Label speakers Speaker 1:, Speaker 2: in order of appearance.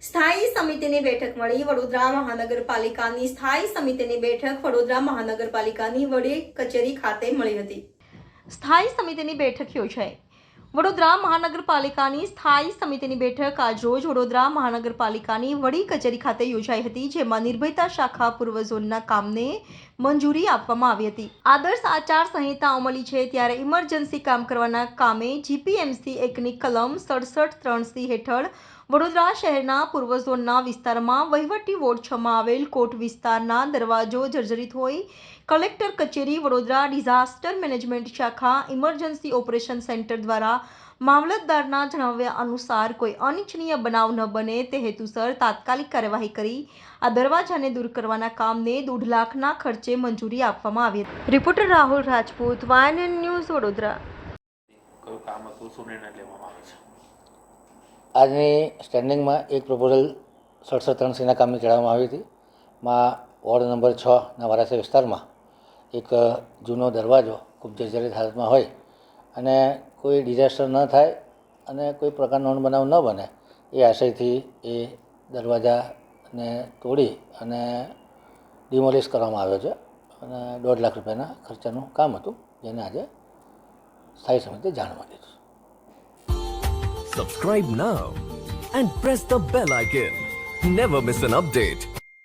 Speaker 1: સ્થાયી સમિતિની બેઠક મળી વડોદરા મહાનગરપાલિકાની સ્થાયી સમિતિની બેઠક વડોદરા મહાનગરપાલિકાની વડી કચેરી ખાતે મળી હતી. સ્થાયી સમિતિની બેઠક યોજાઈ. વડોદરા મહાનગરપાલિકાની સ્થાયી સમિતિની બેઠક આજરોજ વડોદરા મહાનગરપાલિકાની વડી કચેરી ખાતે યોજાઈ હતી, જેમાં નિર્ભયતા શાખા પૂર્વ ઝોનના કામને મંજૂરી આપવામાં આવી હતી. આદર્શ આચાર સંહિતા અમલી છે ત્યારે ઇમરજન્સી કામ કરવાના કામે જીપીએમસી એકની કલમ 67(3) હેઠળ વડોદરા શહેરના પૂર્વ ઝોનના વિસ્તારમાં વહીવટી વોર્ડ 6 માં આવેલ કોટ વિસ્તારના દરવાજો જર્જરિત હોય કલેક્ટર કચેરી વડોદરા ડિઝાસ્ટર મેનેજમેન્ટ શાખા ઇમરજન્સી ઓપરેશન સેન્ટર દ્વારા મામલતદારના જણાવ્યા અનુસાર કોઈ અનિચ્છનીય બનાવ ન બને તે હેતુસર તાત્કાલિક કાર્યવાહી કરી આ દરવાજાને દૂર કરવાના કામને 1.5 લાખના ખર્ચે મંજૂરી આપવામાં આવી હતી. Reporter Rahul Rajput, YNN news, Vadodara.
Speaker 2: આજની સ્ટેન્ડિંગમાં એક પ્રપોઝલ 67(3)ના કામની ચડાવવામાં આવી હતી. માં વોર્ડ નંબર 6ના વારાસી વિસ્તારમાં એક જૂનો દરવાજો ખૂબ જર્જરિત હાલતમાં હોય અને કોઈ ડિઝાસ્ટર ન થાય અને કોઈ પ્રકારનો બનાવ ન બને એ આશયથી એ દરવાજાને તોડી અને ડિમોલિશ કરવામાં આવ્યો છે અને 1.5 લાખ રૂપિયાના ખર્ચાનું કામ હતું, જેને આજે સ્થાયી સમિતિએ જાણ મળી છે.
Speaker 3: Subscribe now and press the bell icon. Never miss an update.